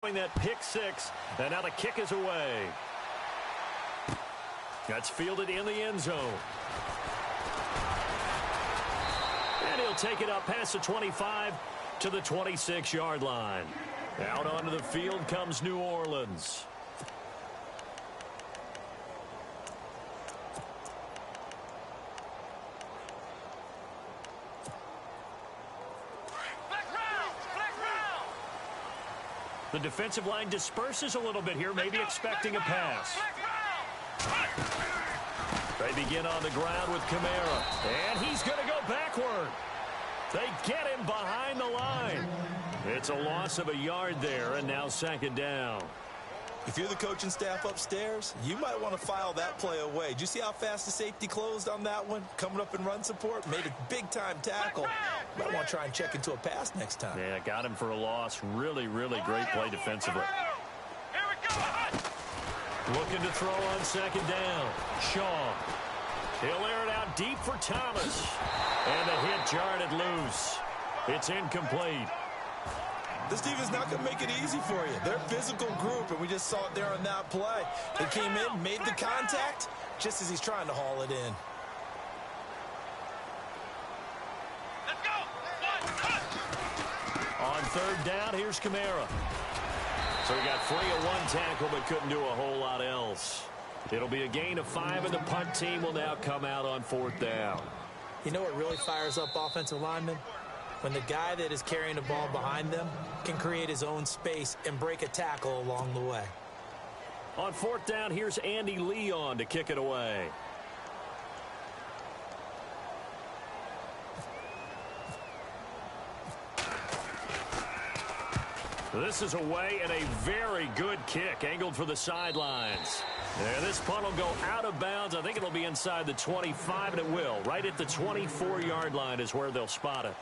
That pick six, and now the kick is away. That's fielded in the end zone. And he'll take it up past the 25 to the 26-yard line. Out onto the field comes New Orleans. The defensive line disperses a little bit here, maybe expecting a pass. They begin on the ground with Kamara, and he's going to go backward. They get him behind the line. It's a loss of a yard there, and now second down. If you're the coaching staff upstairs, you might want to file that play away. Did you see how fast the safety closed on that one? Coming up in run support, made a big-time tackle. Might want to try and check into a pass next time. Yeah, got him for a loss. Really, really great play defensively. Looking to throw on second down. Shaw. He'll air it out deep for Thomas. And the hit jarred it loose. It's incomplete. This defense not going to make it easy for you. They're a physical group, and we just saw it there on that play. They came in, made the contact, just as he's trying to haul it in. Let's go! On third down, here's Kamara. So he got free of one tackle, but couldn't do a whole lot else. It'll be a gain of 5, and the punt team will now come out on fourth down. You know what really fires up offensive linemen? When the guy that is carrying the ball behind them can create his own space and break a tackle along the way. On fourth down, here's Andy Leon to kick it away. This is away and a very good kick angled for the sidelines. And this punt will go out of bounds. I think it'll be inside the 25, and it will. Right at the 24-yard line is where they'll spot it.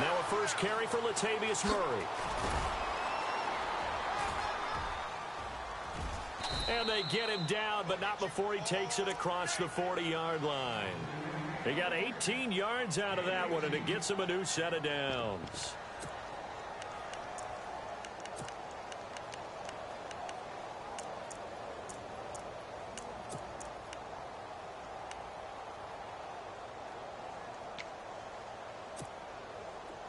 Now a first carry for Latavius Murray. And they get him down, but not before he takes it across the 40-yard line. He got 18 yards out of that one, and it gets him a new set of downs.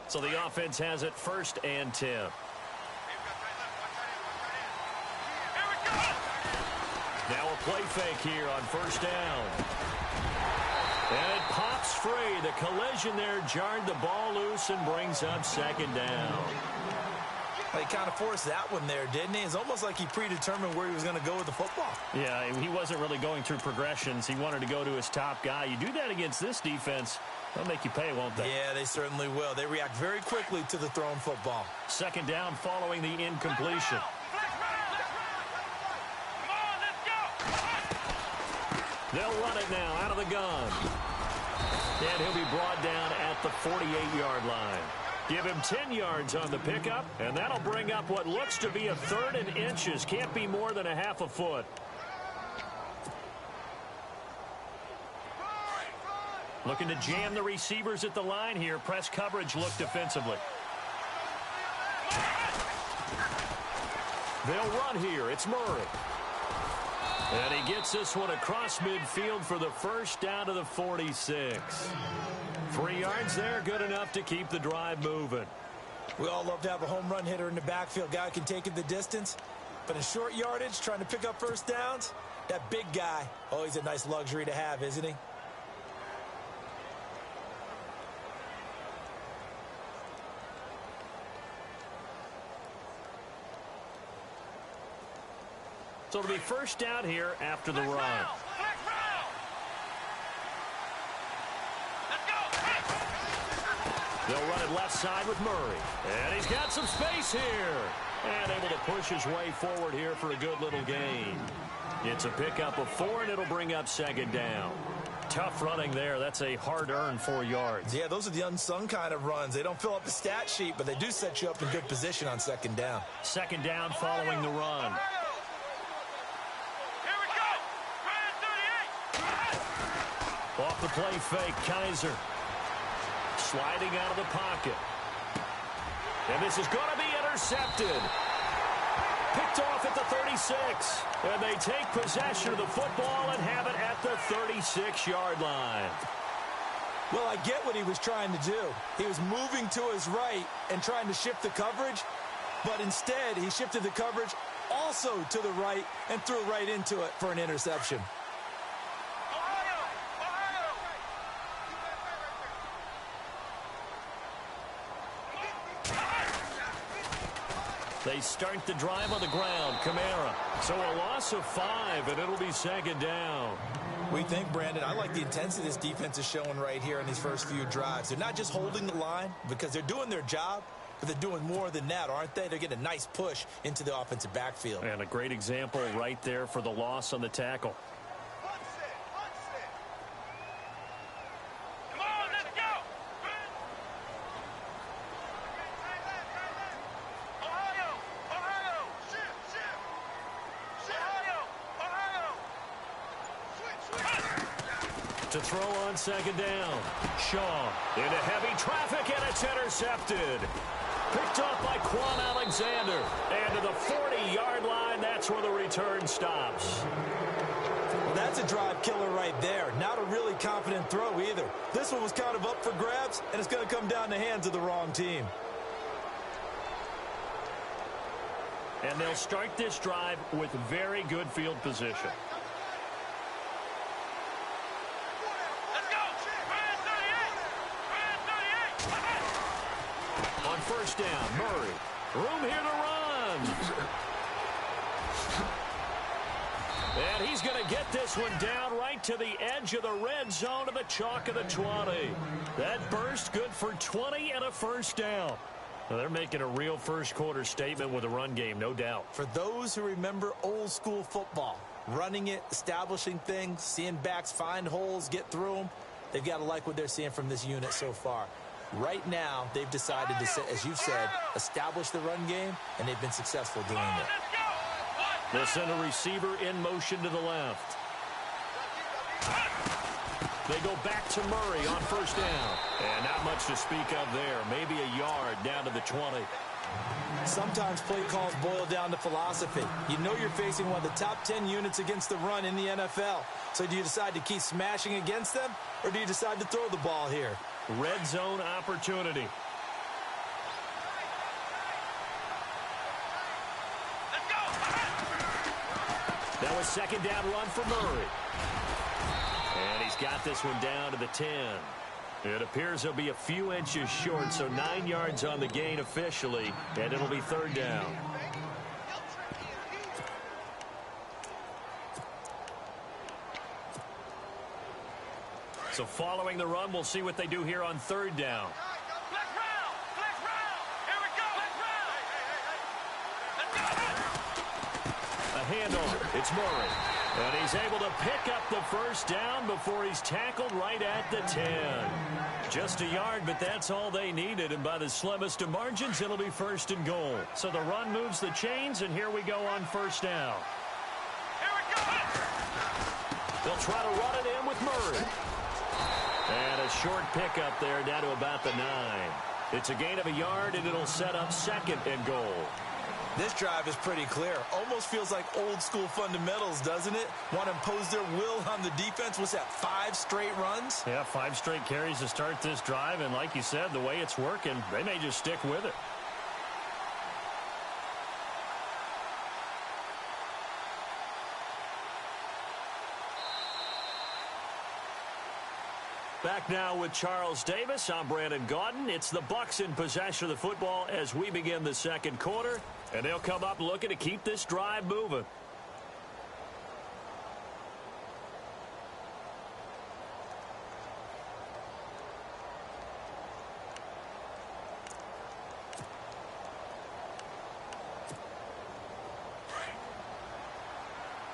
So the offense has it first and 10. Now a play fake here on first down. And it pops free. The collision there jarred the ball loose and brings up second down. He kind of forced that one there, didn't he? It's almost like he predetermined where he was going to go with the football. Yeah, he wasn't really going through progressions. He wanted to go to his top guy. You do that against this defense, they'll make you pay, won't they? Yeah, they certainly will. They react very quickly to the thrown football. Second down following the incompletion. They'll run it now out of the gun. And he'll be brought down at the 48-yard line. Give him 10 yards on the pickup, and that'll bring up what looks to be a third and inches. Can't be more than a half a foot. Looking to jam the receivers at the line here. Press coverage look defensively. They'll run here. It's Murray. And he gets this one across midfield for the first down to the 46. 3 yards there, good enough to keep the drive moving. We all love to have a home run hitter in the backfield. Guy can take it the distance. But in short yardage, trying to pick up first downs, that big guy, oh, he's a nice luxury to have, isn't he? So it'll be first down here after the run. They'll run it left side with Murray. And he's got some space here. And able to push his way forward here for a good little gain. It's a pickup of 4, and it'll bring up second down. Tough running there. That's a hard-earned 4 yards. Yeah, those are the unsung kind of runs. They don't fill up the stat sheet, but they do set you up in good position on second down. Second down following the run. Here we go. Ryan 38. Off the play fake, Kaiser. Sliding out of the pocket. And this is going to be intercepted. Picked off at the 36. And they take possession of the football and have it at the 36-yard line. Well, I get what he was trying to do. He was moving to his right and trying to shift the coverage, but instead he shifted the coverage also to the right and threw right into it for an interception. They start the drive on the ground. Kamara. So a loss of 5, and it'll be second down. We think, Brandon, I like the intensity this defense is showing right here in these first few drives. They're not just holding the line because they're doing their job, but they're doing more than that, aren't they? They're getting a nice push into the offensive backfield. And a great example right there for the loss on the tackle. Come on, let's go. Ohio. Shift. Switch. To throw on second down. Shaw into heavy traffic, and it's intercepted. Picked off by Quan Alexander. And to the 40-yard line, that's where the return stops. Well, that's a drive killer right there. Not a really confident throw either. This one was kind of up for grabs, and it's going to come down the hands of the wrong team. And they'll start this drive with very good field position. Let's go. Ryan 38. On first down, Murray. Room here to run. And he's going to get this one down right to the edge of the red zone of the chalk of the 20. That burst good for 20 and a first down. Well, they're making a real first-quarter statement with a run game, no doubt. For those who remember old-school football, running it, establishing things, seeing backs find holes, get through them, they've got to like what they're seeing from this unit so far. Right now, they've decided to, as you've said, establish the run game, and they've been successful doing it. They'll send a receiver in motion to the left. They go back to Murray on first down. And not much to speak of there. Maybe a yard down to the 20. Sometimes play calls boil down to philosophy. You know you're facing one of the top 10 units against the run in the NFL. So do you decide to keep smashing against them, or do you decide to throw the ball here? Red zone opportunity. Let's go. That was second down run for Murray. And he's got this one down to the 10. It appears he'll be a few inches short, so 9 yards on the gain officially, and it'll be third down. So following the run, we'll see what they do here on third down. Flex round. Here we go. Let's go. A handoff. It's Murray. And he's able to pick up the first down before he's tackled right at the 10. Just a yard, but that's all they needed. And by the slimmest of margins, it'll be first and goal. So the run moves the chains, and here we go on first down. Here we go. They'll try to run it in with Murray. And a short pickup there down to about the 9. It's a gain of a yard, and it'll set up second and goal. This drive is pretty clear. Almost feels like old-school fundamentals, doesn't it? Want to impose their will on the defense. What's that, 5 straight runs? Yeah, 5 straight carries to start this drive, and like you said, the way it's working, they may just stick with it. Back now with Charles Davis. I'm Brandon Gaudin. It's the Bucs in possession of the football as we begin the second quarter. And they'll come up looking to keep this drive moving.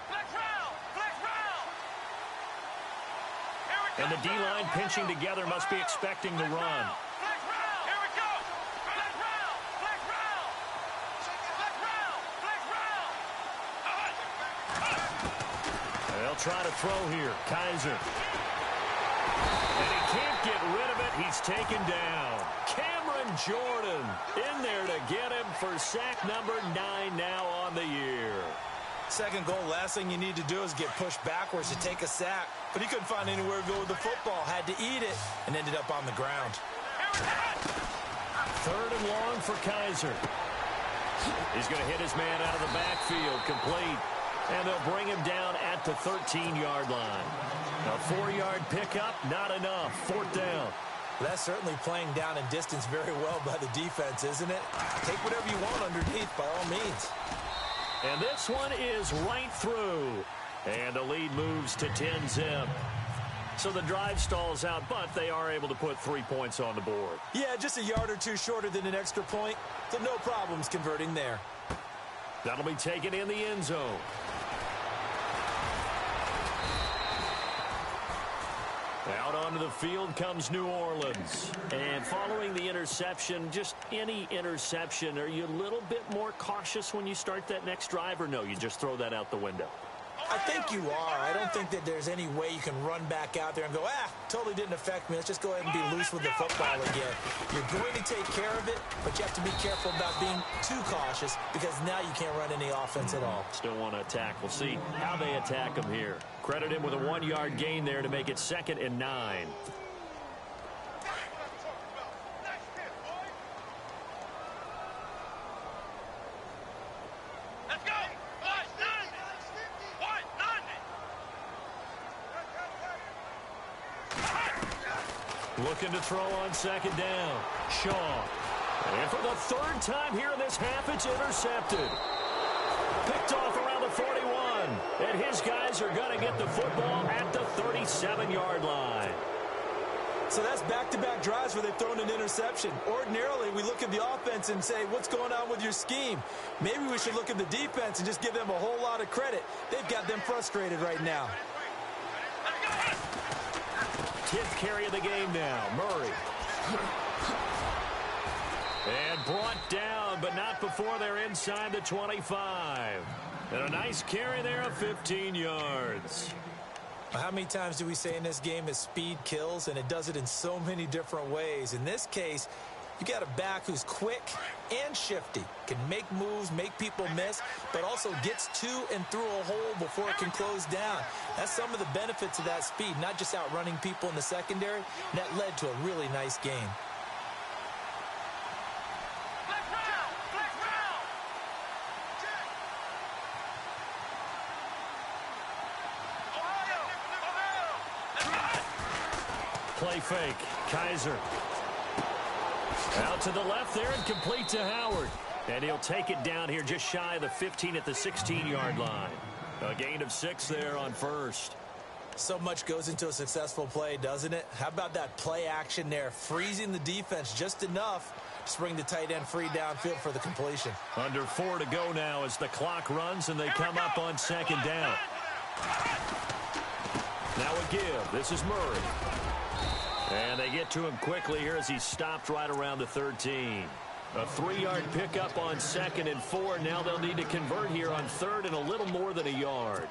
Flex round. Here we And the D-line pinching together must be expecting the run. Flex round. Here we go. Flex round. Flex round. Flex round. Flex round. They'll try to throw here. Kaiser. And he can't get rid of it. He's taken down. Cameron Jordan in there to get him for sack number 9 now on the year. Second goal, last thing you need to do is get pushed backwards to take a sack. But he couldn't find anywhere to go with the football. Had to eat it and ended up on the ground. Third and long for Kaiser. He's going to hit his man out of the backfield, complete. And they'll bring him down at the 13-yard line. A 4-yard pickup, not enough. Fourth down. That's certainly playing down and distance very well by the defense, isn't it? Take whatever you want underneath by all means. And this one is right through. And the lead moves to 10-zip. So the drive stalls out, but they are able to put 3 points on the board. Yeah, just a yard or two shorter than an extra point. So no problems converting there. That'll be taken in the end zone. Out onto the field comes New Orleans. And following the interception, just any interception, are you a little bit more cautious when you start that next drive, or no, you just throw that out the window? I think you are. I don't think that there's any way you can run back out there and go, totally didn't affect me. Let's just go ahead and be loose with the football again. You're going to take care of it, but you have to be careful about being too cautious because now you can't run any offense at all. Still want to attack. We'll see how they attack him here. Credit him with a 1-yard gain there to make it 2nd and 9. Let's go. Looking to throw on 2nd down. Shaw. And for the 3rd time here in this half, it's intercepted. Picked off around the 41. And his guys are going to get the football at the 37-yard line. So that's back-to-back drives where they've thrown an interception. Ordinarily, we look at the offense and say, what's going on with your scheme? Maybe we should look at the defense and just give them a whole lot of credit. They've got them frustrated right now. 10th carry of the game now. Murray. And brought down, but not before they're inside the 25. And a nice carry there of 15 yards. How many times do we say in this game is speed kills, and it does it in so many different ways. In this case, you got a back who's quick and shifty, can make moves, make people miss, but also gets to and through a hole before it can close down. That's some of the benefits of that speed, not just outrunning people in the secondary, and that led to a really nice game. Play fake. Kaiser. Out to the left there and complete to Howard. And he'll take it down here just shy of the 15 at the 16-yard line. A gain of 6 there on first. So much goes into a successful play, doesn't it? How about that play action there, freezing the defense just enough to bring the tight end free downfield for the completion. Under 4 to go now as the clock runs and they come up on 2nd down. Now a give. This is Murray. And they get to him quickly here as he stopped right around the 13. A 3-yard pickup on 2nd and 4. Now they'll need to convert here on 3rd and a little more than a yard.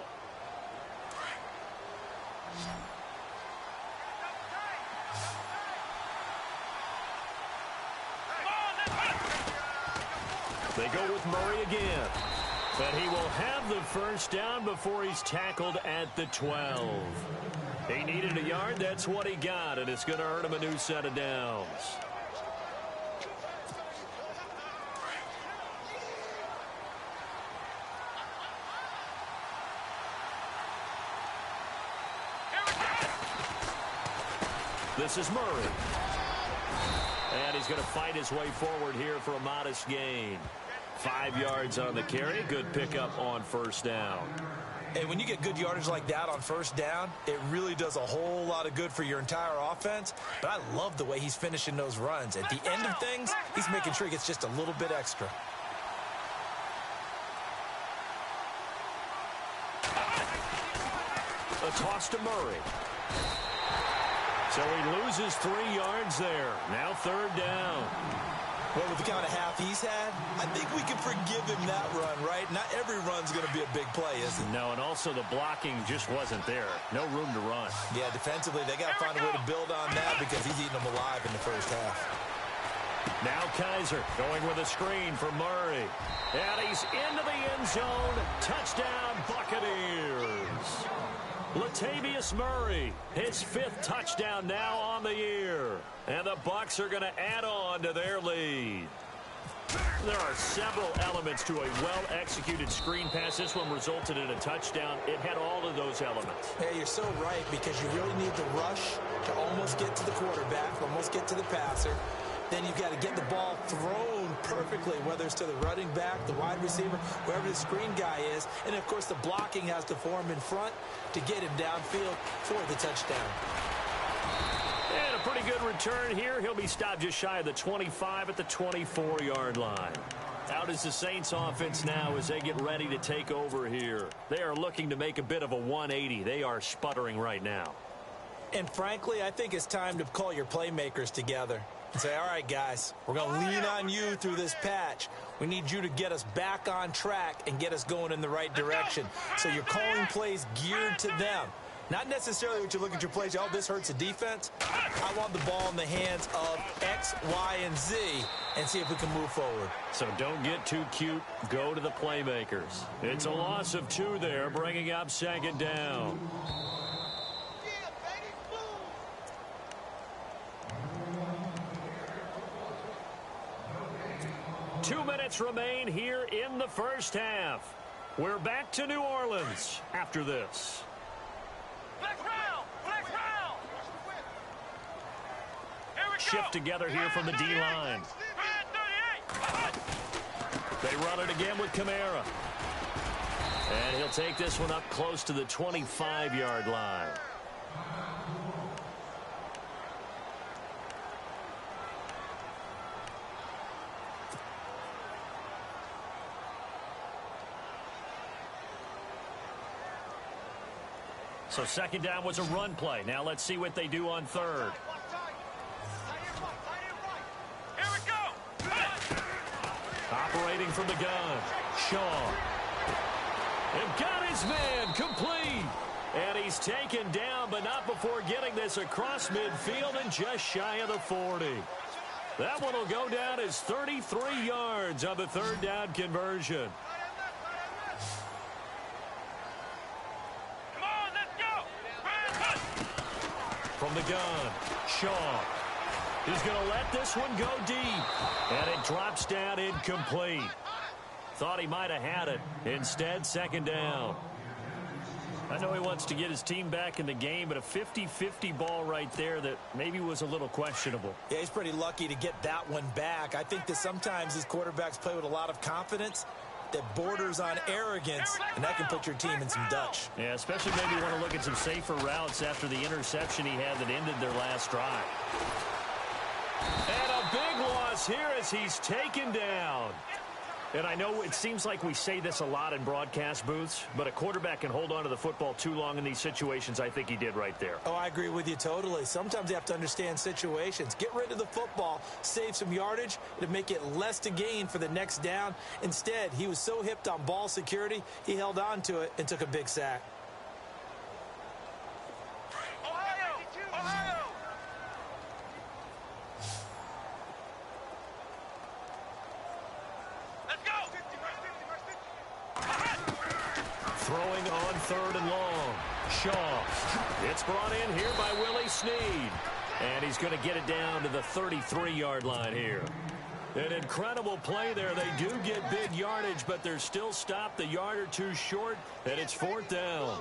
They go with Murray again. But he will have the first down before he's tackled at the 12. He needed a yard. That's what he got, and it's going to earn him a new set of downs. This is Murray. And he's going to fight his way forward here for a modest gain. 5 yards on the carry. Good pickup on first down. Hey, when you get good yardage like that on first down, it really does a whole lot of good for your entire offense. But I love the way he's finishing those runs. At the end of things, he's making sure he gets just a little bit extra. A toss to Murray. So he loses 3 yards there. Now 3rd down. Well, with the kind of half he's had, I think we can forgive him that run, right? Not every run's going to be a big play, is it? No, and also the blocking just wasn't there. No room to run. Yeah, defensively, they got to find a way to build on that because he's eating them alive in the first half. Now Kaiser going with a screen for Murray. And he's into the end zone. Touchdown, Buccaneers. Latavius Murray, his 5th touchdown now on the year. And the Bucs are going to add on to their lead. There are several elements to a well-executed screen pass. This one resulted in a touchdown. It had all of those elements. Yeah, you're so right, because you really need the rush to almost get to the quarterback, almost get to the passer. Then you've got to get the ball thrown perfectly, whether it's to the running back, the wide receiver, wherever the screen guy is. And, of course, the blocking has to form in front to get him downfield for the touchdown. And a pretty good return here. He'll be stopped just shy of the 25 at the 24-yard line. Out is the Saints offense now as they get ready to take over here. They are looking to make a bit of a 180. They are sputtering right now. And, frankly, I think it's time to call your playmakers together and say, all right, guys, we're going to lean on you through this patch. We need you to get us back on track and get us going in the right direction. So you're calling plays geared to them. Not necessarily what you look at your plays, oh, this hurts the defense. I want the ball in the hands of X, Y, and Z and see if we can move forward. So don't get too cute. Go to the playmakers. It's a loss of 2 there, bringing up 2nd down. 2 minutes remain here in the first half. We're back to New Orleans after this. Flex round! Flex round! Here we go! Shift together here from the D-line. 38! They run it again with Kamara. And he'll take this one up close to the 25-yard line. So 2nd down was a run play. Now let's see what they do on 3rd. Here we go! Operating from the gun. Shaw. And got his man complete. And he's taken down, but not before getting this across midfield and just shy of the 40. That one will go down as 33 yards on the 3rd down conversion. From the gun, Shaw is going to let this one go deep. And it drops down incomplete. Thought he might have had it. Instead, 2nd down. I know he wants to get his team back in the game, but a 50-50 ball right there that maybe was a little questionable. Yeah, he's pretty lucky to get that one back. I think that sometimes these quarterbacks play with a lot of confidence that borders on arrogance, and that can put your team in some Dutch. Yeah, especially maybe want to look at some safer routes after the interception he had that ended their last drive. And a big loss here as he's taken down. And I know it seems like we say this a lot in broadcast booths, but a quarterback can hold on to the football too long in these situations. I think he did right there. Oh, I agree with you totally. Sometimes you have to understand situations. Get rid of the football, save some yardage to make it less to gain for the next down. Instead, he was so hipped on ball security, he held on to it and took a big sack. Ohio! Let's go! Throwing on 3rd and long. Shaw. It's brought in here by Willie Snead. And he's going to get it down to the 33-yard line here. An incredible play there. They do get big yardage, but they're still stopped a yard or two short, and it's 4th down.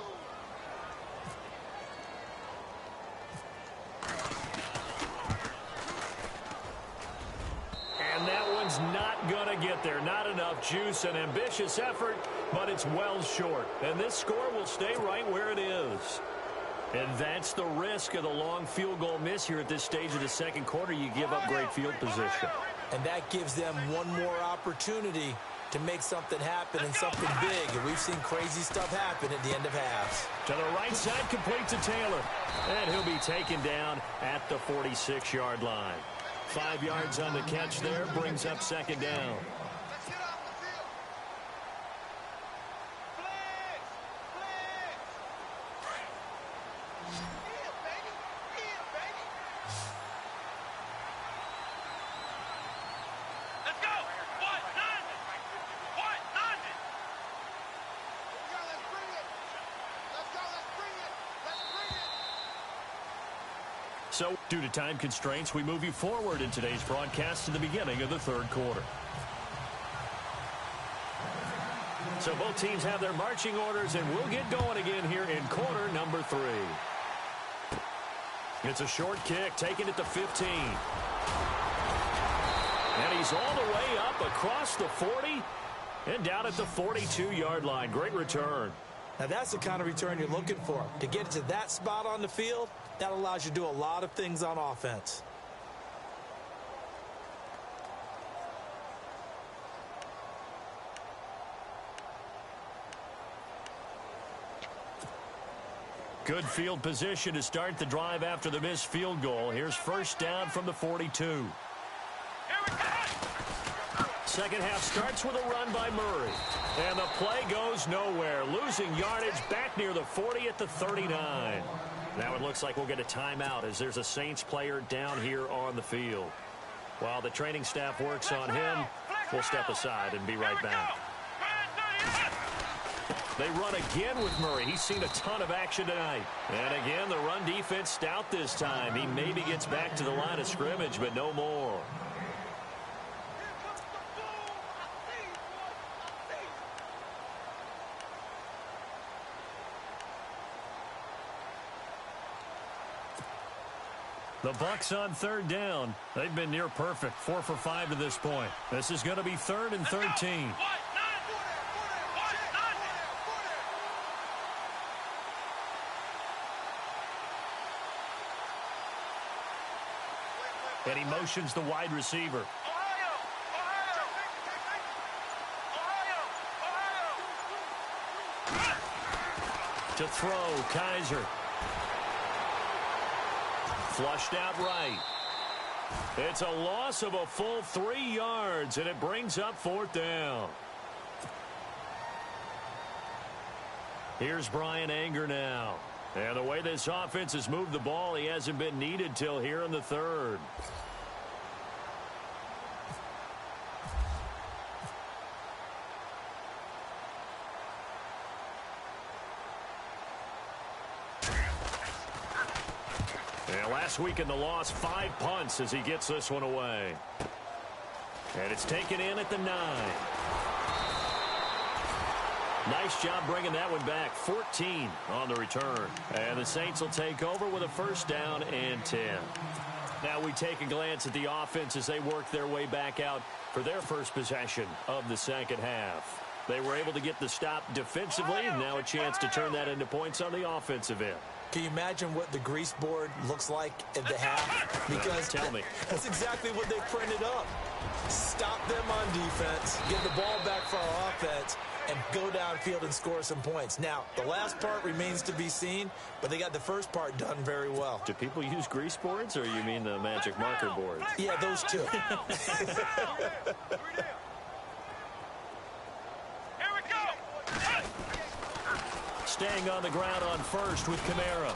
And that one's not going to get there. Not enough juice. An ambitious effort, but it's well short. And this score will stay right where it is. And that's the risk of the long field goal miss here at this stage of the 2nd quarter. You give up great field position. And that gives them one more opportunity to make something happen and something big. And we've seen crazy stuff happen at the end of halves. To the right side, complete to Taylor. And he'll be taken down at the 46-yard line. 5 yards on the catch there, brings up second down. Let's get off the field. Blitz! Blitz! Yeah, baby! Yeah, baby! Let's go! What? Nothing! What? Nothing! Let's go, let's bring it! Let's go, let's bring it! Let's bring it! So, due to time constraints, we move you forward in today's broadcast to the beginning of the third quarter. So both teams have their marching orders, and we'll get going again here in quarter number 3. It's a short kick, taken at the 15. And he's all the way up across the 40 and down at the 42-yard line. Great return. Now, that's the kind of return you're looking for. To get to that spot on the field, that allows you to do a lot of things on offense. Good field position to start the drive after the missed field goal. Here's first down from the 42. Second half starts with a run by Murray. And the play goes nowhere. Losing yardage back near the 40 at the 39. Now it looks like we'll get a timeout as there's a Saints player down here on the field. While the training staff works on him, we'll step aside and be right back. They run again with Murray. He's seen a ton of action tonight. And again, the run defense stout this time. He maybe gets back to the line of scrimmage, but no more. The Bucs on third down. They've been near perfect, 4 for 5 to this point. This is going to be 3rd and 13. And he motions the wide receiver. To throw, Kaiser. Flushed out right. It's a loss of a full 3 yards, and it brings up 4th down. Here's Brian Anger now. And the way this offense has moved the ball, he hasn't been needed till here in the 3rd. Last week in the loss, 5 punts as he gets this one away. And it's taken in at the 9. Nice job bringing that one back. 14 on the return. And the Saints will take over with a first down and 10. Now we take a glance at the offense as they work their way back out for their first possession of the second half. They were able to get the stop defensively, and now a chance to turn that into points on the offensive end. Can you imagine what the grease board looks like at the half? Because tell me. That's exactly what they printed up. Stop them on defense, get the ball back for our offense, and go downfield and score some points. Now, the last part remains to be seen, but they got the first part done very well. Do people use grease boards, or you mean the magic marker boards? Yeah, those two. Staying on the ground on first with Kamara.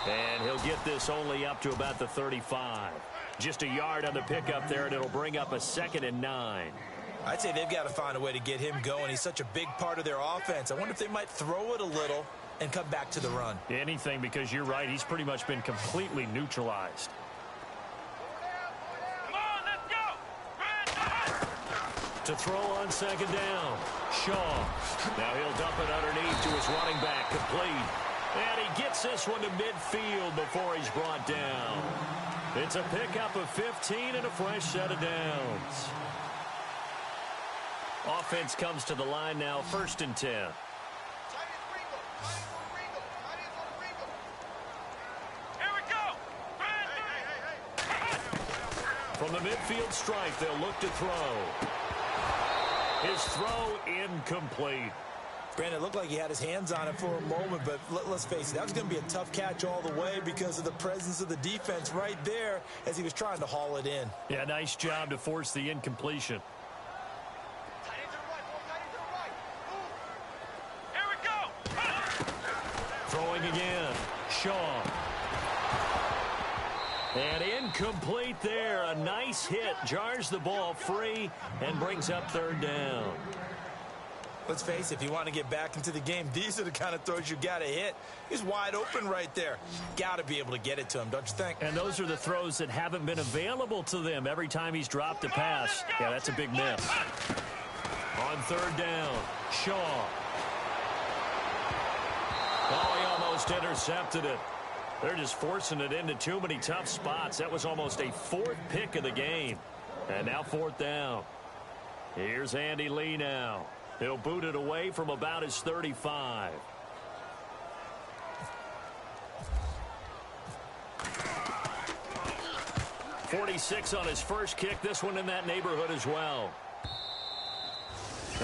And he'll get this only up to about the 35. Just a yard on the pickup there, and it'll bring up a 2nd and 9. I'd say they've got to find a way to get him going. He's such a big part of their offense. I wonder if they might throw it a little and come back to the run. Anything, because you're right. He's pretty much been completely neutralized. Come on, let's go! To throw on 2nd down. Shaw. Now he'll dump it underneath to his running back, complete. And he gets this one to midfield before he's brought down. It's a pickup of 15 and a fresh set of downs. Offense comes to the line now, 1st and 10. From the midfield stripe, they'll look to throw. His throw incomplete. Brandon, it looked like he had his hands on it for a moment, but let's face it, that was going to be a tough catch all the way because of the presence of the defense right there as he was trying to haul it in. Yeah, nice job to force the incompletion. Here we go. Throwing again. Shaw. And incomplete there. A nice hit. Jars the ball free and brings up third down. Let's face it, if you want to get back into the game, these are the kind of throws you got to hit. He's wide open right there. Got to be able to get it to him, don't you think? And those are the throws that haven't been available to them every time he's dropped a pass. Yeah, that's a big miss. On third down, Shaw. Oh, he almost intercepted it. They're just forcing it into too many tough spots. That was almost a fourth pick of the game. And now fourth down. Here's Andy Lee now. He'll boot it away from about his 35. .46 on his first kick. This one in that neighborhood as well.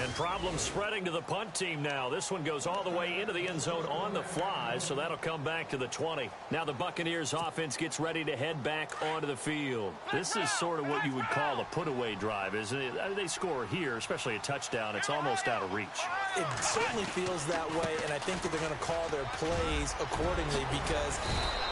And problems spreading to the punt team now. This one goes all the way into the end zone on the fly, so that'll come back to the 20. Now the Buccaneers offense gets ready to head back onto the field. This is sort of what you would call a put-away drive, isn't it? They score here, especially a touchdown. It's almost out of reach. It certainly feels that way, and I think that they're going to call their plays accordingly because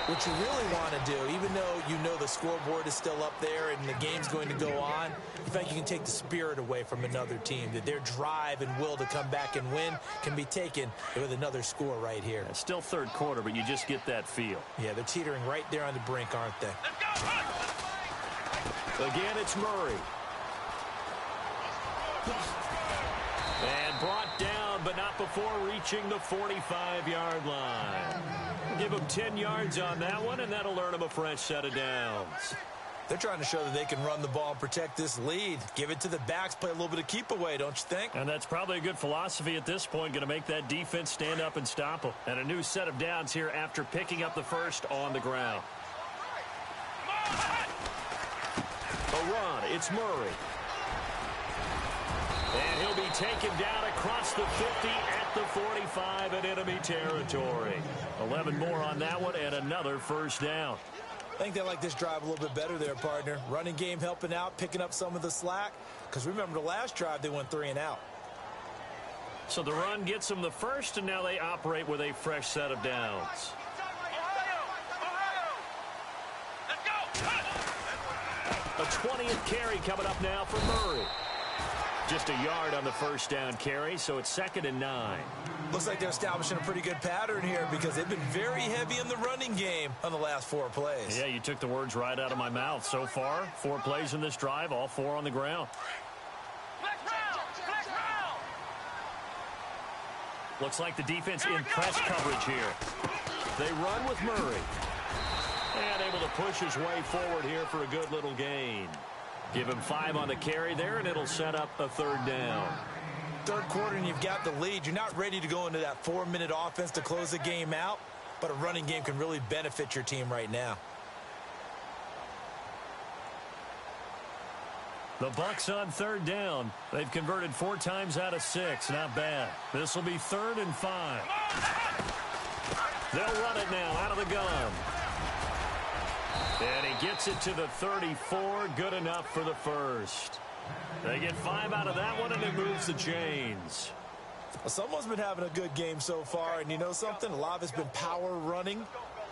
what you really want to do, even though you know the scoreboard is still up there and the game's going to go on, in fact, you can take the spirit away from another team, that their drive and will to come back and win can be taken with another score right here. It's still third quarter, but you just get that feel. Yeah, they're teetering right there on the brink, aren't they? Again, it's Murray. And brought down, but not before reaching the 45-yard line. Give him 10 yards on that one, and that'll earn him a fresh set of downs. They're trying to show that they can run the ball and protect this lead. Give it to the backs, play a little bit of keep away, don't you think? And that's probably a good philosophy at this point, going to make that defense stand up and stop them. And a new set of downs here after picking up the first on the ground. A run, it's Murray. And he'll be taken down across the 50 at the 45 in enemy territory. 11 more on that one and another first down. I think they like this drive a little bit better there, partner. Running game helping out, picking up some of the slack. Because remember, the last drive, they went 3 and out. So the run gets them the first, and now they operate with a fresh set of downs. A 20th carry coming up now for Murray. Just a yard on the first down carry, so it's 2nd and 9. Looks like they're establishing a pretty good pattern here because they've been very heavy in the running game on the last 4 plays. Yeah, you took the words right out of my mouth. So far, 4 plays in this drive, all 4 on the ground. Looks like the defense in press coverage here. They run with Murray. And able to push his way forward here for a good little gain. Give him 5 on the carry there, and it'll set up a 3rd down. Third quarter, and you've got the lead. You're not ready to go into that 4-minute offense to close the game out, but a running game can really benefit your team right now. The Bucs on 3rd down. They've converted 4 times out of 6. Not bad. This will be 3rd and 5. They'll run it now out of the gun. And he gets it to the 34. Good enough for the first. They get 5 out of that one, and it moves the chains. Well, someone's been having a good game so far, and you know something? A lot of it's been power running.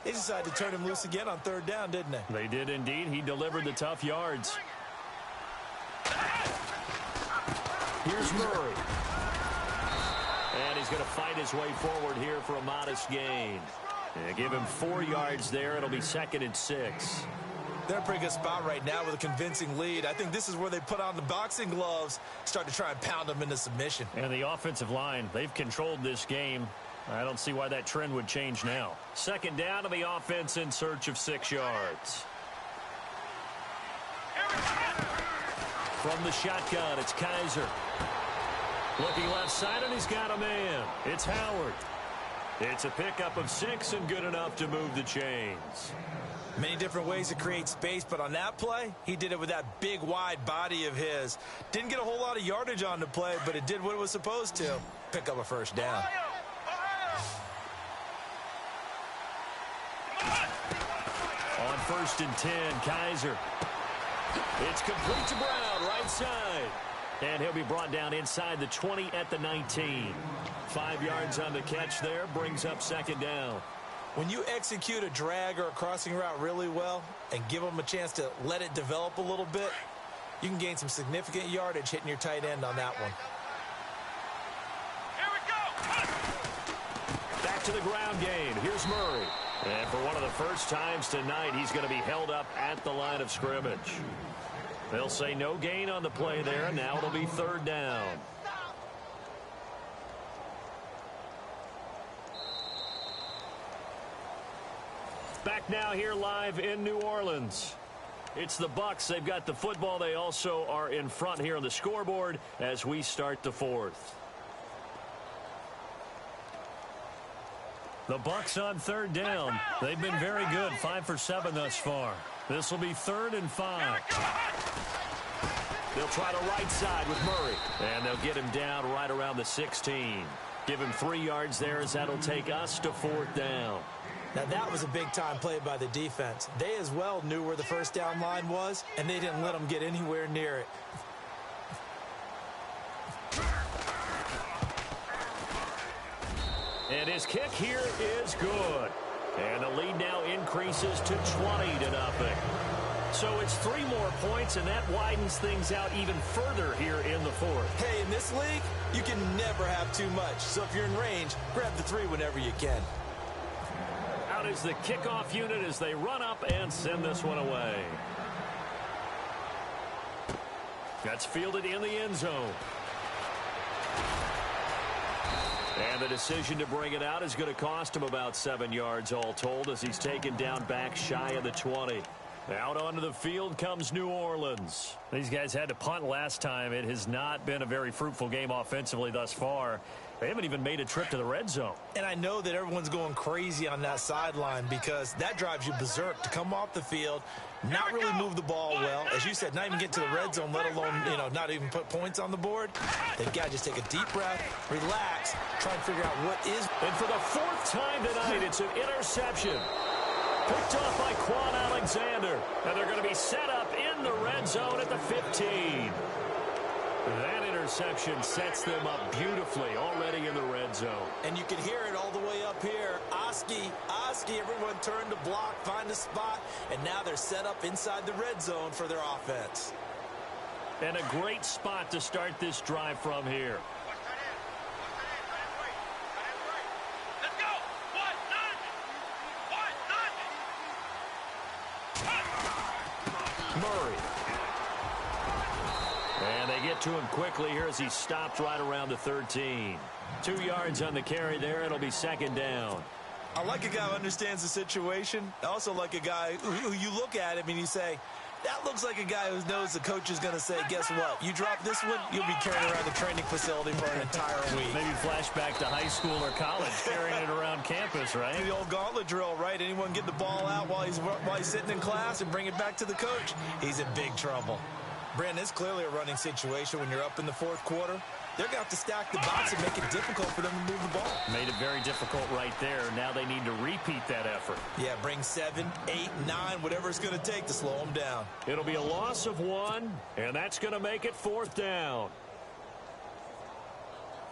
They decided to turn him loose again on 3rd down, didn't they? They did indeed. He delivered the tough yards. Here's Murray. And he's going to fight his way forward here for a modest gain. And give him 4 yards there. It'll be 2nd and 6. They're in a pretty good spot right now with a convincing lead. I think this is where they put on the boxing gloves, start to try and pound them into submission. And the offensive line, they've controlled this game. I don't see why that trend would change now. 2nd down to the offense in search of 6 yards. From the shotgun, it's Kaiser. Looking left side, and he's got a man. It's Howard. It's a pickup of 6 and good enough to move the chains. Many different ways to create space, but on that play, he did it with that big, wide body of his. Didn't get a whole lot of yardage on the play, but it did what it was supposed to. Pick up a first down. On 1st and 10, Kaiser. It's complete to Brown, right side. And he'll be brought down inside the 20 at the 19. 5 yards on the catch there, brings up 2nd down. When you execute a drag or a crossing route really well and give them a chance to let it develop a little bit, you can gain some significant yardage hitting your tight end on that one. Here we go. Back to the ground game. Here's Murray. And for one of the first times tonight, he's going to be held up at the line of scrimmage. They'll say no gain on the play there. Now it'll be 3rd down. Back now here live in New Orleans. It's the Bucs. They've got the football. They also are in front here on the scoreboard as we start the 4th. The Bucs on 3rd down. They've been very good, 5 for 7 thus far. This will be 3rd and 5. They'll try the right side with Murray, and they'll get him down right around the 16. Give him 3 yards there as that'll take us to 4th down. Now, that was a big-time play by the defense. They as well knew where the first down line was, and they didn't let them get anywhere near it. And his kick here is good. And the lead now increases to 20-0. So it's 3 more points, and that widens things out even further here in the 4th. Hey, in this league, you can never have too much. So if you're in range, grab the 3 whenever you can. Out is the kickoff unit as they run up and send this one away. That's fielded in the end zone. And the decision to bring it out is going to cost him about 7 yards all told as he's taken down back shy of the 20. Out onto the field comes New Orleans. These guys had to punt last time. It has not been a very fruitful game offensively thus far. They haven't even made a trip to the red zone. And I know that everyone's going crazy on that sideline because that drives you berserk to come off the field, not really move the ball well. As you said, not even get to the red zone, let alone, not even put points on the board. They've got to just take a deep breath, relax, try and figure out what is. And for the 4th time tonight, it's an interception. Picked off by Quan Alexander. And they're going to be set up in the red zone at the 15. That interception sets them up beautifully already in the red zone. And you can hear it all the way up here. Oski, everyone turned to block, find a spot, and now they're set up inside the red zone for their offense. And a great spot to start this drive from here. Let's go. 1-0. Murray. And they get to him quickly here as he stopped right around the 13. 2 yards on the carry there. It'll be 2nd down. I like a guy who understands the situation. I also like a guy who you look at him and you say, that looks like a guy who knows the coach is going to say, guess what? You drop this one, you'll be carrying around the training facility for an entire week. Maybe flashback to high school or college, carrying it around campus, right? The old gauntlet drill, right? Anyone get the ball out while he's sitting in class and bring it back to the coach? He's in big trouble. Brandon, it's clearly a running situation when you're up in the 4th quarter. They're going to have to stack the box and make it difficult for them to move the ball. Made it very difficult right there. Now they need to repeat that effort. Yeah, bring 7, 8, 9, whatever it's going to take to slow them down. It'll be a loss of 1, and that's going to make it 4th down.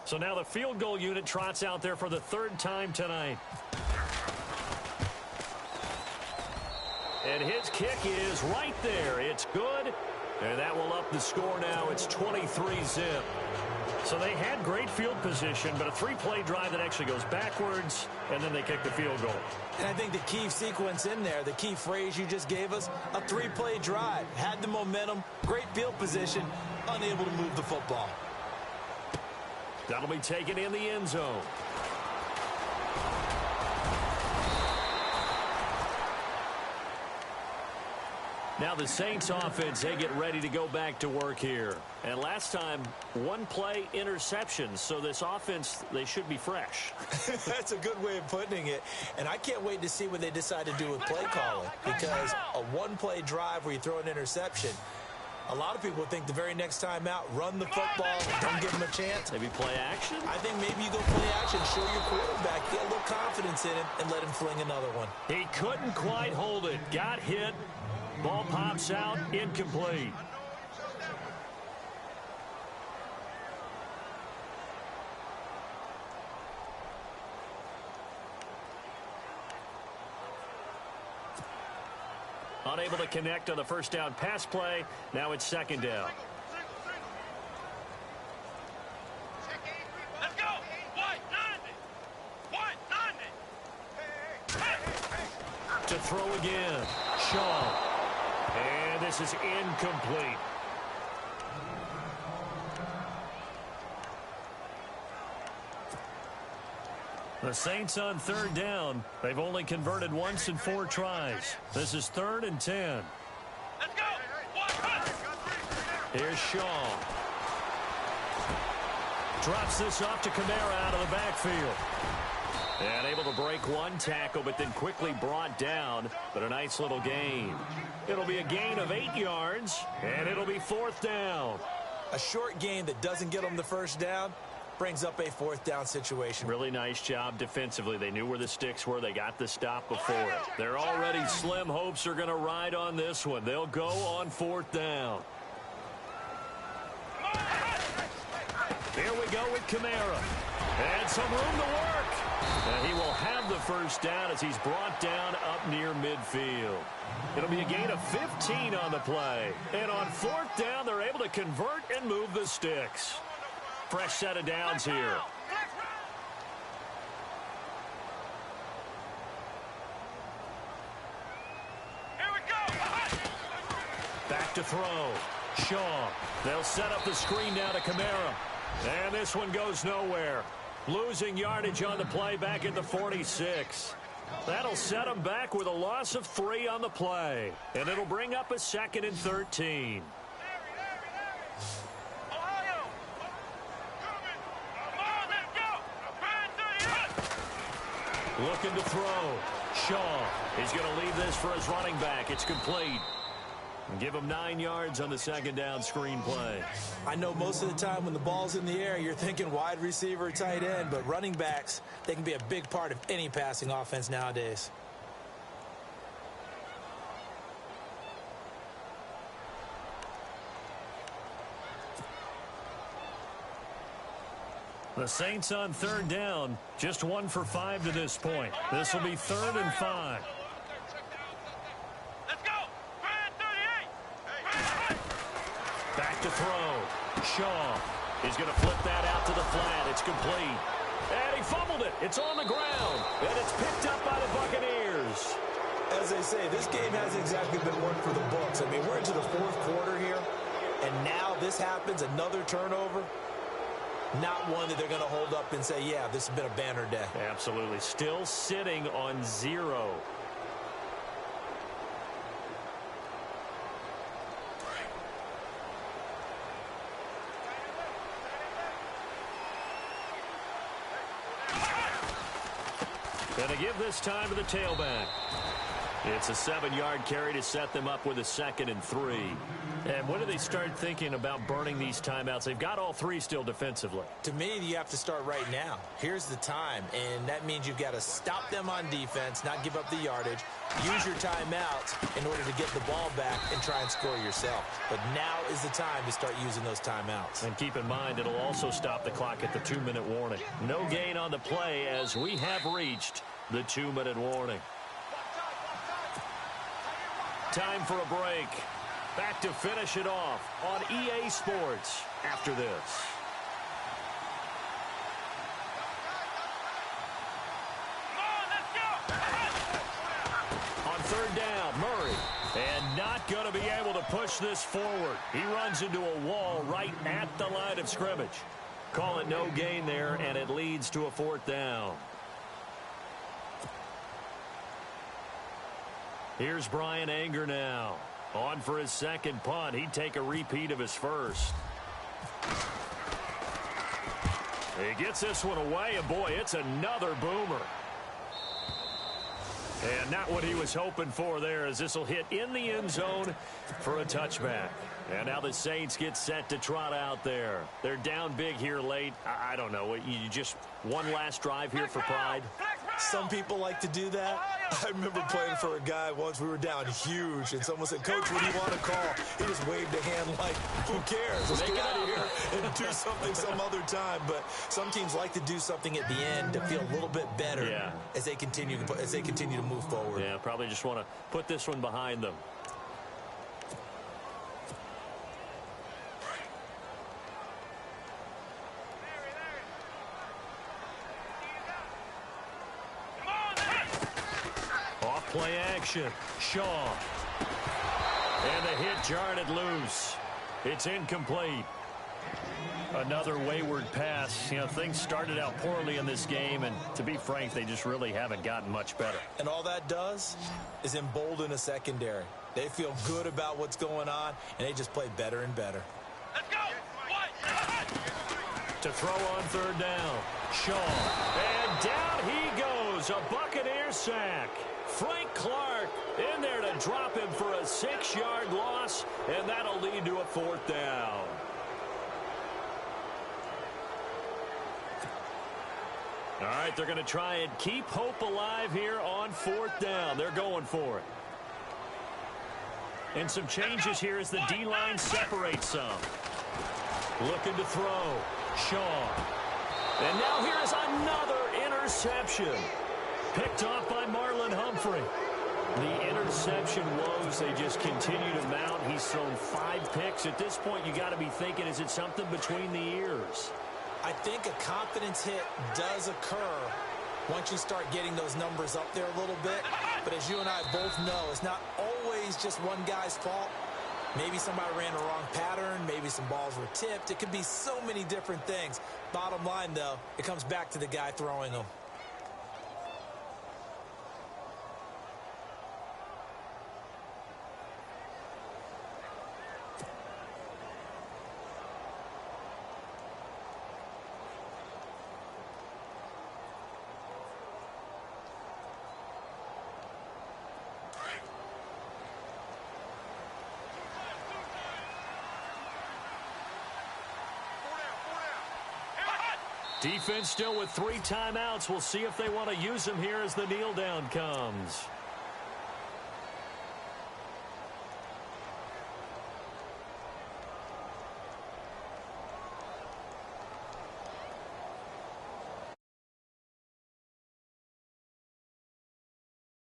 So now the field goal unit trots out there for the 3rd time tonight. And his kick is right there. It's good. And that will up the score now. It's 23-zip. So they had great field position, but a 3-play drive that actually goes backwards, and then they kick the field goal. And I think the key sequence in there, the key phrase you just gave us, a 3-play drive. Had the momentum, great field position, unable to move the football. That'll be taken in the end zone. Now the Saints offense, they get ready to go back to work here. And last time, one play interception. So this offense, they should be fresh. That's a good way of putting it. And I can't wait to see what they decide to do with play calling. Because a one-play drive where you throw an interception, a lot of people think the very next time out, run the football, don't give them a chance. Maybe play action? I think maybe you go play action, show your quarterback, get a little confidence in him, and let him fling another one. He couldn't quite hold it. Got hit. Ball pops out, incomplete. Unable to connect on the first down pass play. Now it's second down. Let's go. To throw again. Shaw. And this is incomplete. The Saints on third down. They've only converted once in 4 tries. This is 3rd and 10. Let's go. Here's Shaw. Drops this off to Kamara out of the backfield. And able to break one tackle, but then quickly brought down. But a nice little gain. It'll be a gain of 8 yards, and it'll be 4th down. A short gain that doesn't get them the first down brings up a 4th down situation. Really nice job defensively. They knew where the sticks were. They got the stop before it. They're already slim hopes are going to ride on this one. They'll go on 4th down. Here we go with Kamara. And some room to work. And he will have the first down as he's brought down up near midfield. It'll be a gain of 15 on the play. And on 4th down, they're able to convert and move the sticks. Fresh set of downs here. Here we go. Back to throw. Shaw. They'll set up the screen now to Kamara. And this one goes nowhere. Losing yardage on the play back at the 46. That'll set them back with a loss of 3 on the play. And it'll bring up a 2nd and 13. Ohio. Come on, let's go. Looking to throw. Shaw. He's going to leave this for his running back. It's complete. Give him 9 yards on the 2nd down screen play. I know most of the time when the ball's in the air, you're thinking wide receiver, tight end, but running backs, they can be a big part of any passing offense nowadays. The Saints on 3rd down, just 1 for 5 to this point. This will be 3rd and 5. Back to throw. Shaw. He's going to flip that out to the flat. It's complete. And he fumbled it. It's on the ground. And it's picked up by the Buccaneers. As they say, this game hasn't exactly been one for the books. I mean, we're into the 4th quarter here, and now this happens, another turnover. Not one that they're going to hold up and say, yeah, this has been a banner day. Absolutely. Still sitting on 0. Going to give this time to the tailback. It's a 7-yard carry to set them up with a 2nd and 3. And when do they start thinking about burning these timeouts? They've got all 3 still defensively. To me, you have to start right now. Here's the time, and that means you've got to stop them on defense, not give up the yardage, use your timeouts in order to get the ball back and try and score yourself. But now is the time to start using those timeouts. And keep in mind, it'll also stop the clock at the 2-minute warning. No gain on the play as we have reached the 2-minute warning. Time for a break. Back to finish it off on EA Sports after this. On 3rd down, Murray. And not going to be able to push this forward. He runs into a wall right at the line of scrimmage. Call it no gain there, and it leads to a 4th down. Here's Brian Anger now. On for his second punt. He'd take a repeat of his first. He gets this one away, and boy, it's another boomer. And not what he was hoping for there, as this will hit in the end zone for a touchback. And now the Saints get set to trot out there. They're down big here late. I don't know. You just one last drive here for pride? Some people like to do that. I remember playing for a guy once. We were down huge, and someone said, "Coach, what do you want to call?" He just waved a hand like, "Who cares? Let's get out of here and do something some other time." But some teams like to do something at the end to feel a little bit better as they continue to move forward. Yeah, probably just want to put this one behind them. Play action. Shaw. And the hit jarred it loose. It's incomplete. Another wayward pass. You know, things started out poorly in this game, and to be frank, they just really haven't gotten much better. And all that does is embolden a secondary. They feel good about what's going on, and they just play better and better. Let's go! To throw on third down. Shaw. And down he goes. A Buccaneer sack. Frank Clark in there to drop him for a 6-yard loss, and that'll lead to a fourth down. All right, they're going to try and keep hope alive here on fourth down. They're going for it. And some changes here as the D-line separates some. Looking to throw. Shaw. And now here's another interception. Picked off by Marlon Humphrey. The interception woes, they just continue to mount. He's thrown 5 picks. At this point, you got to be thinking, is it something between the ears? I think a confidence hit does occur once you start getting those numbers up there a little bit. But as you and I both know, it's not always just one guy's fault. Maybe somebody ran the wrong pattern. Maybe some balls were tipped. It could be so many different things. Bottom line, though, it comes back to the guy throwing them. Defense still with 3 timeouts. We'll see if they want to use them here as the kneel down comes.